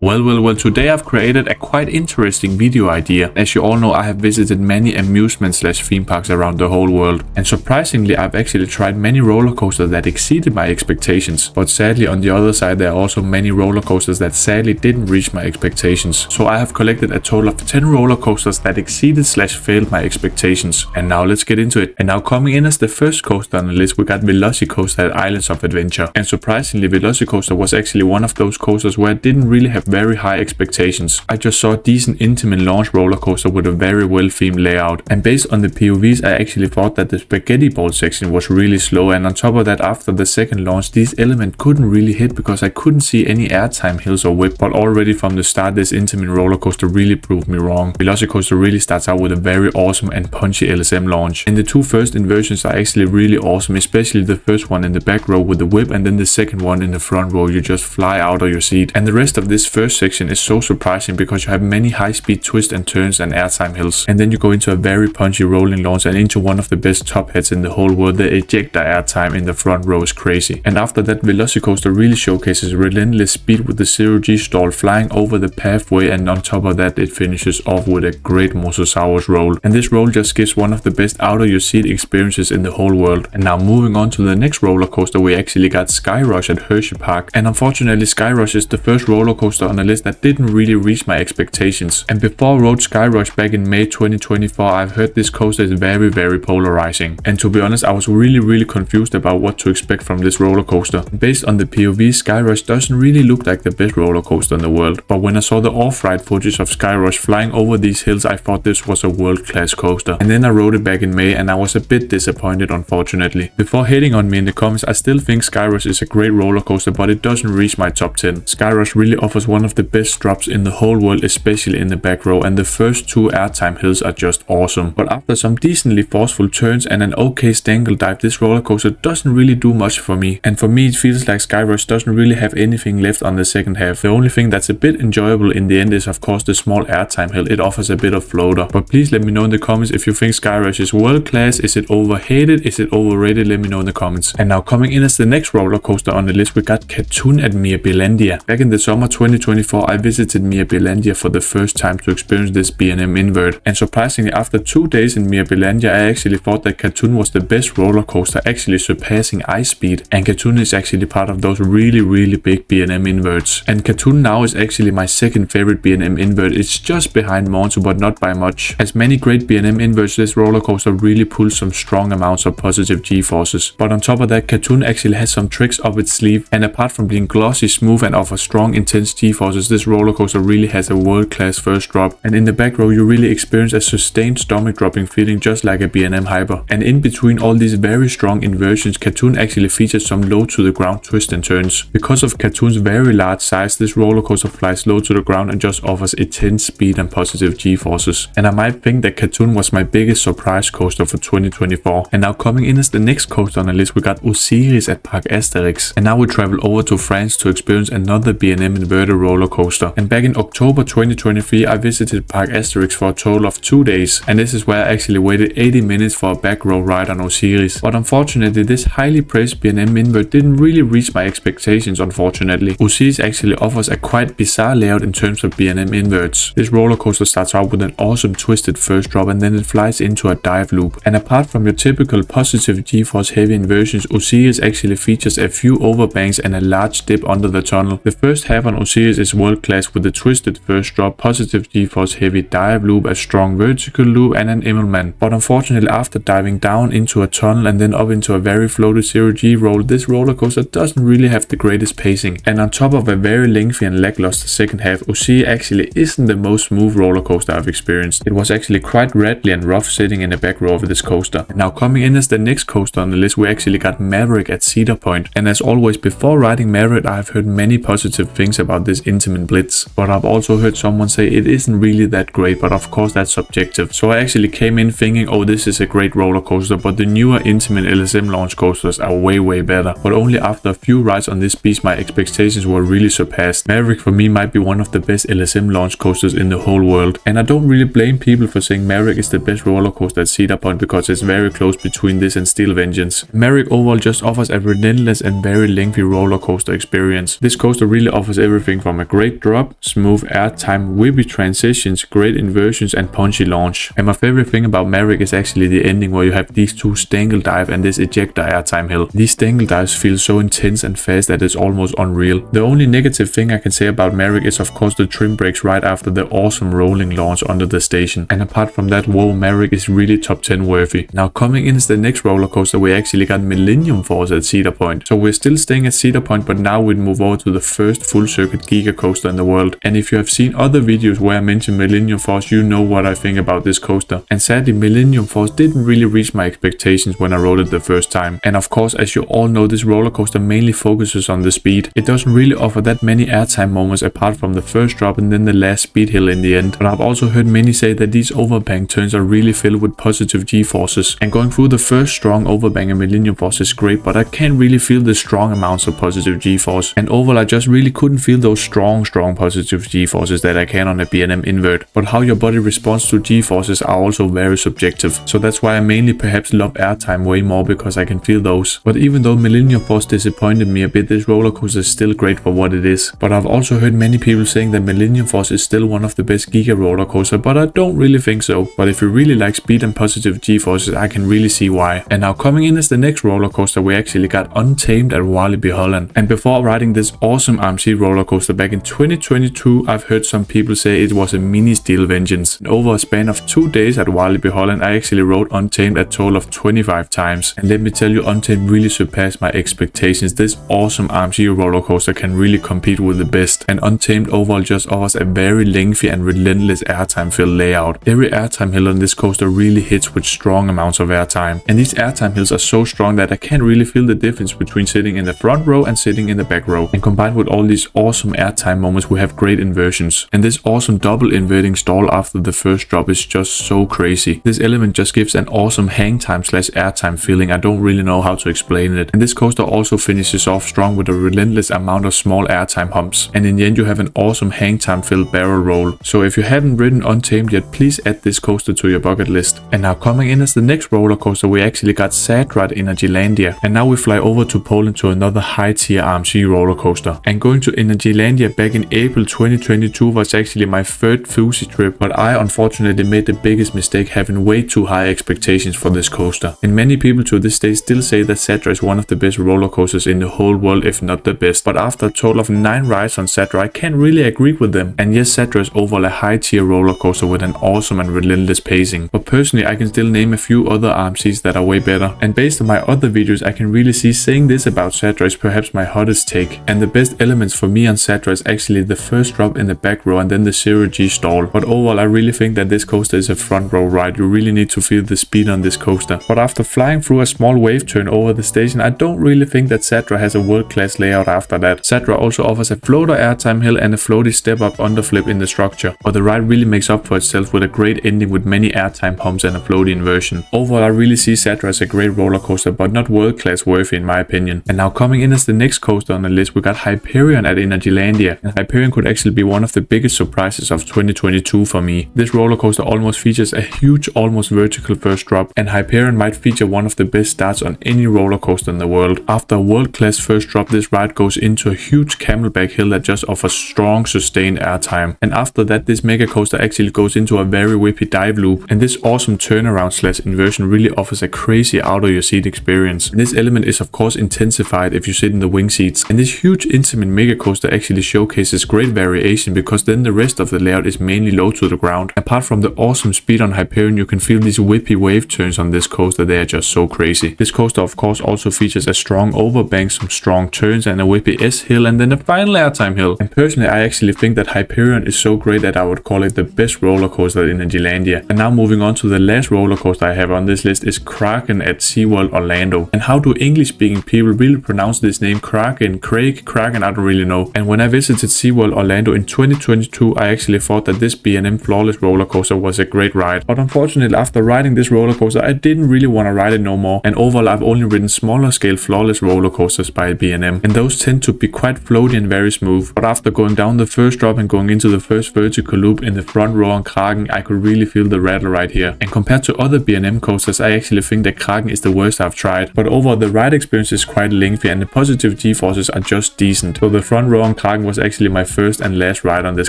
Well, today I've created a quite interesting video idea. As you all know, I have visited many amusement/theme parks around the whole world, and surprisingly I've actually tried many roller coasters that exceeded my expectations. But sadly, on the other side, there are also many roller coasters that sadly didn't reach my expectations. So I have collected a total of 10 roller coasters that exceeded/failed my expectations. And now let's get into it. And now coming in as the first coaster on the list, we got Velocicoaster at Islands of Adventure. And surprisingly, Velocicoaster was actually one of those coasters where I didn't really have very high expectations. I just saw a decent Intamed launch roller coaster with a very well themed layout, and based on the POVs I actually thought that the spaghetti ball section was really slow, and on top of that, after the second launch these elements couldn't really hit because I couldn't see any airtime hills or whip. But already from the start this Intamed roller coaster really proved me wrong. Velocicoaster really starts out with a very awesome and punchy LSM launch, and the two first inversions are actually really awesome, especially the first one in the back row with the whip, and then the second one in the front row you just fly out of your seat. And the rest of this first section is so surprising because you have many high-speed twists and turns and airtime hills, and then you go into a very punchy rolling launch and into one of the best top hats in the whole world. The ejector airtime in the front row is crazy, and after that Velocicoaster really showcases relentless speed with the 0G stall flying over the pathway, and on top of that it finishes off with a great Mosasaurus roll, and this roll just gives one of the best out of your seat experiences in the whole world. And now moving on to the next roller coaster, we actually got Sky Rush at Hershey Park, and unfortunately Sky Rush is the first roller coaster on the list that didn't really reach my expectations. And before I rode Sky Rush back in May 2024, I've heard this coaster is very polarizing, and to be honest I was really confused about what to expect from this roller coaster. Based on the POV, Sky Rush doesn't really look like the best roller coaster in the world, but when I saw the off-ride footage of Sky Rush flying over these hills I thought this was a world-class coaster, and then I rode it back in May and I was a bit disappointed unfortunately. Before hating on me in the comments, I still think Sky Rush is a great roller coaster, but it doesn't reach my top 10. Sky Rush really offers one of the best drops in the whole world, especially in the back row, and the first two airtime hills are just awesome. But after some decently forceful turns and an okay stangle dive, this roller coaster doesn't really do much for me, and for me it feels like Sky Rush doesn't really have anything left on the second half. The only thing that's a bit enjoyable in the end is of course the small airtime hill. It offers a bit of floater, but please let me know in the comments if you think Sky Rush is world class. Is it overhated? Is it overrated? Let me know in the comments. And now coming in as the next roller coaster on the list, we got Katun at Mirabilindia. Back in the summer 2024 I visited Mirabilindia for the first time to experience this B&M invert, and surprisingly after 2 days in Mirabilindia I actually thought that Katun was the best roller coaster, actually surpassing Ice Speed, and Katun is actually part of those really big B&M inverts. And Katun now is actually my second favorite B&M invert. It's just behind Montu, but not by much. As many great B&M inverts, this roller coaster really pulls some strong amounts of positive G-forces, but on top of that Katun actually has some tricks up its sleeve, and apart from being glossy smooth and offer strong intense G-forces, this roller coaster really has a world-class first drop, and in the back row you really experience a sustained stomach dropping feeling just like a B&M Hyper. And in between all these very strong inversions, Katun actually features some low to the ground twists and turns. Because of Katun's very large size, this roller coaster flies low to the ground and just offers intense speed and positive G-forces. And I might think that Katun was my biggest surprise coaster for 2024. And now coming in as the next coaster on the list, we got Osiris at Parc Asterix. And now we travel over to France to experience another B&M inverted roller coaster. And back in October 2023 I visited Parc Asterix for a total of 2 days, and this is where I actually waited 80 minutes for a back row ride on Osiris. But unfortunately this highly praised B&M invert didn't really reach my expectations unfortunately. Osiris actually offers a quite bizarre layout in terms of B&M inverts. This roller coaster starts out with an awesome twisted first drop, and then it flies into a dive loop. And apart from your typical positive G-force heavy inversions, Osiris actually features a few overbanks and a large dip under the tunnel. The first half on Osiris is world class with the twisted first drop, positive G-force heavy dive loop, a strong vertical loop and an Immelman. But unfortunately after diving down into a tunnel and then up into a very floated 0G roll, this roller coaster doesn't really have the greatest pacing. And on top of a very lengthy and lackluster second half, Osiris actually isn't the most smooth roller coaster I've experienced. It was actually quite rattly and rough sitting in the back row of this coaster. And now coming in as the next coaster on the list, we actually got Maverick at Cedar Point. And as always, before riding Maverick I've heard many positive things about this Intamed Blitz, but I've also heard someone say it isn't really that great, but of course that's subjective. So I actually came in thinking, oh, this is a great roller coaster, but the newer Intamed LSM launch coasters are way better. But only after a few rides on this beast my expectations were really surpassed. Maverick for me might be one of the best LSM launch coasters in the whole world, and I don't really blame people for saying Maverick is the best roller coaster at Cedar Point because it's very close between this and Steel Vengeance. Maverick overall just offers a relentless and very lengthy roller coaster experience. This coaster really offers everything from from a great drop, smooth airtime, whippy transitions, great inversions and punchy launch. And my favorite thing about Maverick is actually the ending where you have these two stangle dive and this ejector airtime hill. These stangle dives feel so intense and fast that it's almost unreal. The only negative thing I can say about Maverick is of course the trim brakes right after the awesome rolling launch under the station. And apart from that, whoa, Maverick is really top 10 worthy. Now coming in is the next roller coaster, we actually got Millennium Force at Cedar Point. So we're still staying at Cedar Point, but now we'd move over to the first full circuit giga coaster in the world. And if you have seen other videos where I mentioned Millennium Force, you know what I think about this coaster. And sadly, Millennium Force didn't really reach my expectations when I rode it the first time. And of course, as you all know, this roller coaster mainly focuses on the speed. It doesn't really offer that many airtime moments apart from the first drop and then the last speed hill in the end. But I've also heard many say that these overbank turns are really filled with positive G-forces. And going through the first strong overbank in Millennium Force is great, but I can't really feel the strong amounts of positive G-force. And overall, I just really couldn't feel those strong positive G-forces that I can on a B&M invert. But how your body responds to G-forces are also very subjective. So that's why I mainly perhaps love airtime way more, because I can feel those. But even though Millennium Force disappointed me a bit, this roller coaster is still great for what it is. But I've also heard many people saying that Millennium Force is still one of the best giga roller coaster, but I don't really think so. But if you really like speed and positive G-forces, I can really see why. And now coming in as the next roller coaster, we actually got Untamed at Walibi Holland. And before riding this awesome RMC roller coaster back in 2022, I've heard some people say it was a mini steel vengeance. And over a span of 2 days at Walibi Holland, I actually rode Untamed a total of 25 times. And let me tell you, Untamed really surpassed my expectations. This awesome RMC roller coaster can really compete with the best. And Untamed overall just offers a very lengthy and relentless airtime filled layout. Every airtime hill on this coaster really hits with strong amounts of airtime. And these airtime hills are so strong that I can't really feel the difference between sitting in the front row and sitting in the back row. And combined with all these awesome airtime moments, we have great inversions. And this awesome double inverting stall after the first drop is just so crazy. This element just gives an awesome hang time / airtime feeling. I don't really know how to explain it. And this coaster also finishes off strong with a relentless amount of small airtime humps. And in the end, you have an awesome hang time filled barrel roll. So if you haven't ridden Untamed yet, please add this coaster to your bucket list. And now coming in as the next roller coaster, we actually got Satra at Energylandia. And now we fly over to Poland to another high tier RMC roller coaster. And going to Energylandia back in April 2022 was actually my third Fusi trip, but I unfortunately made the biggest mistake having way too high expectations for this coaster. And many people to this day still say that Satra is one of the best roller coasters in the whole world, if not the best. But after a total of 9 rides on Satra, I can't really agree with them. And yes, Satra is overall a high tier roller coaster with an awesome and relentless pacing. But personally, I can still name a few other RMCs that are way better. And based on my other videos, I can really see saying this about Satra is perhaps my hottest take. And the best elements for me on Satra is actually the first drop in the back row and then the 0G stall. But overall, I really think that this coaster is a front row ride. You really need to feel the speed on this coaster. But after flying through a small wave turn over the station, I don't really think that Satra has a world-class layout after that. Satra also offers a floater airtime hill and a floaty step-up underflip in the structure. But the ride really makes up for itself with a great ending with many airtime humps and a floaty inversion. Overall, I really see Satra as a great roller coaster, but not world-class worthy in my opinion. And now coming in as the next coaster on the list, we got Hyperion at Energylandia. And Hyperion could actually be one of the biggest surprises of 2022 for me. This roller coaster almost features a huge, almost vertical first drop, and Hyperion might feature one of the best starts on any roller coaster in the world. After a world-class first drop, this ride goes into a huge camelback hill that just offers strong, sustained airtime. And after that, this mega coaster actually goes into a very whippy dive loop, and this awesome turnaround / inversion really offers a crazy out of your seat experience. And this element is of course intensified if you sit in the wing seats. And this huge intimate mega coaster actually showcases great variation, because then the rest of the layout is mainly low to the ground. Apart from the awesome speed on Hyperion, you can feel these whippy wave turns on this coaster. They are just so crazy. This coaster of course also features a strong overbank, some strong turns, and a whippy S hill, and then a final airtime hill. And personally, I actually think that Hyperion is so great that I would call it the best roller coaster in Energylandia. And now moving on to the last roller coaster I have on this list is Kraken at SeaWorld Orlando. And how do English speaking people really pronounce this name? Kraken, Kraken, I don't really know. And when I visited SeaWorld Orlando in 2022, I actually thought that this B&M Flawless roller coaster was a great ride. But unfortunately, after riding this roller coaster, I didn't really want to ride it no more. And overall, I've only ridden smaller scale Flawless roller coasters by B&M. And those tend to be quite floaty and very smooth. But after going down the first drop and going into the first vertical loop in the front row on Kraken, I could really feel the rattle right here. And compared to other B&M coasters, I actually think that Kraken is the worst I've tried. But overall, the ride experience is quite lengthy and the positive G-forces are just decent. So the front row on Kraken Kraken was actually my first and last ride on this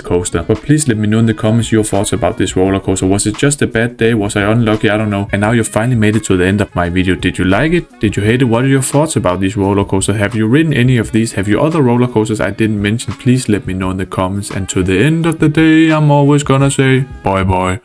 coaster. But please let me know in the comments your thoughts about this roller coaster. Was it just a bad day? Was I unlucky? I don't know. And now you finally made it to the end of my video. Did you like it? Did you hate it? What are your thoughts about these roller coasters? Have you ridden any of these? Have you other roller coasters I didn't mention? Please let me know in the comments. And to the end of the day, I'm always gonna say bye bye.